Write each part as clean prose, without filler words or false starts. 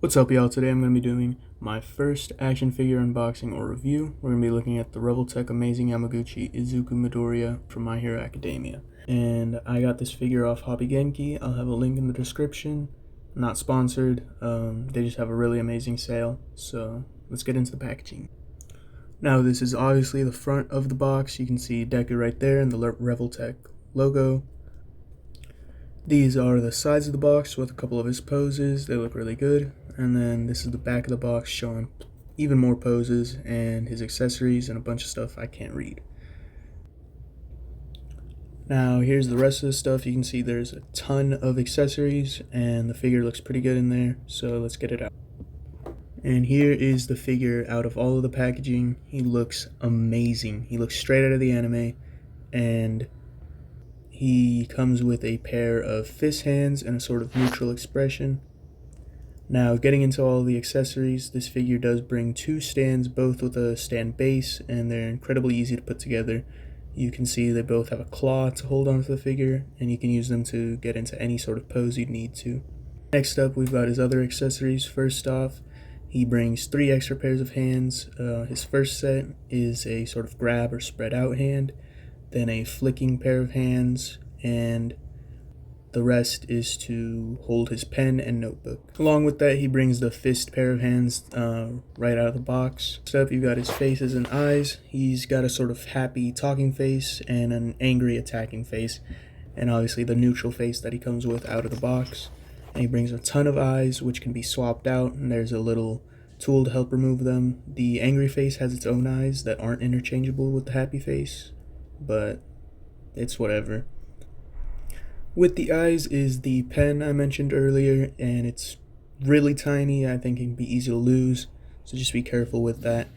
What's up, y'all? Today I'm going to be doing my first action figure unboxing or review. We're going to be looking at the REVOLTECH Amazing Yamaguchi Izuku Midoriya from My Hero Academia. And I got this figure off Hobby Genki. I'll have a link in the description. Not sponsored. They just have a really amazing sale. So let's get into the packaging. Now this is obviously the front of the box. You can see DEKU right there and the REVOLTECH logo. These are the sides of the box with a couple of his poses. They look really good. And then this is the back of the box showing even more poses and his accessories and a bunch of stuff I can't read. Now here's the rest of the stuff. You can see there's a ton of accessories and the figure looks pretty good in there. So let's get it out. And here is the figure out of all of the packaging. He looks amazing. He looks straight out of the anime, and he comes with a pair of fist hands and a sort of neutral expression. Now, getting into all the accessories, this figure does bring two stands, both with a stand base, and they're incredibly easy to put together. You can see they both have a claw to hold onto the figure, and you can use them to get into any sort of pose you'd need to. Next up, we've got his other accessories. First off, he brings 3 extra pairs of hands. His first set is a sort of grab or spread out hand, then a flicking pair of hands, and the rest is to hold his pen and notebook. Along with that, he brings the fist pair of hands right out of the box. Next up, you've got his faces and eyes. He's got a sort of happy talking face and an angry attacking face, and obviously the neutral face that he comes with out of the box. And he brings a ton of eyes, which can be swapped out, and there's a little tool to help remove them. The angry face has its own eyes that aren't interchangeable with the happy face, but it's whatever. With the eyes is the pen I mentioned earlier, and it's really tiny. I think it can be easy to lose, so just be careful with that.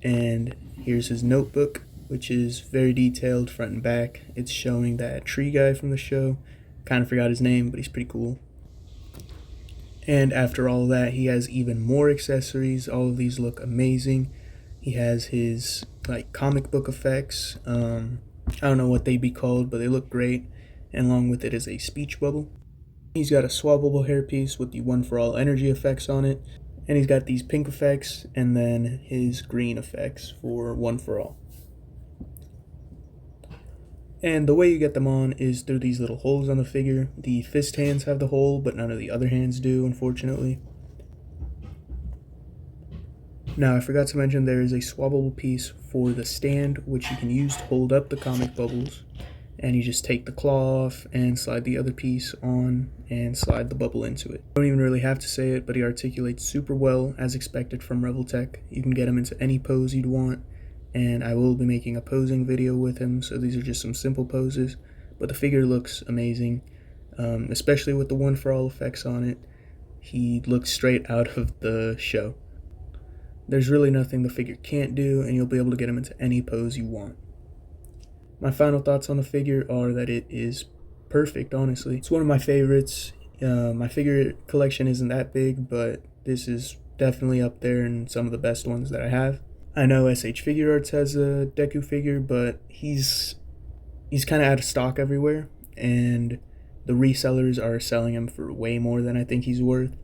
And here's his notebook, which is very detailed front and back. It's showing that tree guy from the show. Kind of forgot his name, but he's pretty cool. And after all that, he has even more accessories. All of these look amazing. He has his comic book effects. I don't know what they'd be called, but they look great. And along with it is a speech bubble. He's got a swappable hairpiece with the One for All energy effects on it. And he's got these pink effects and then his green effects for One for All. And the way you get them on is through these little holes on the figure. The fist hands have the hole, but none of the other hands do, unfortunately. Now, I forgot to mention there is a swappable piece for the stand, which you can use to hold up the comic bubbles. And you just take the claw off and slide the other piece on and slide the bubble into it. I don't even really have to say it, but he articulates super well, as expected from REVOLTECH. You can get him into any pose you'd want. And I will be making a posing video with him, so these are just some simple poses, but the figure looks amazing, especially with the One for All effects on it. He looks straight out of the show. There's really nothing the figure can't do, and you'll be able to get him into any pose you want. My final thoughts on the figure are that it is perfect, honestly. It's one of my favorites. My figure collection isn't that big, but this is definitely up there in some of the best ones that I have. I know SH Figure Arts has a DEKU figure, but he's kind of out of stock everywhere, and the resellers are selling him for way more than I think he's worth.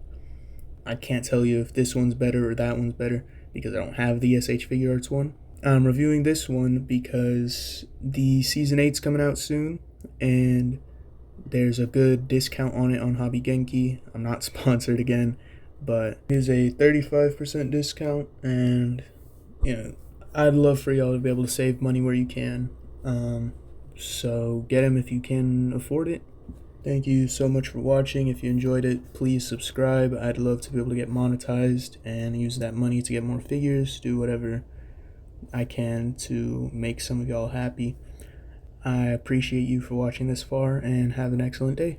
I can't tell you if this one's better or that one's better because I don't have the SH Figure Arts one. I'm reviewing this one because the Season 8's coming out soon, and there's a good discount on it on Hobby Genki. I'm not sponsored again, but it is a 35% discount, and I'd love for y'all to be able to save money where you can. So get them if you can afford it. Thank you so much for watching. If you enjoyed it, please subscribe. I'd love to be able to get monetized and use that money to get more figures, do whatever I can to make some of y'all happy. I appreciate you for watching this far, and have an excellent day.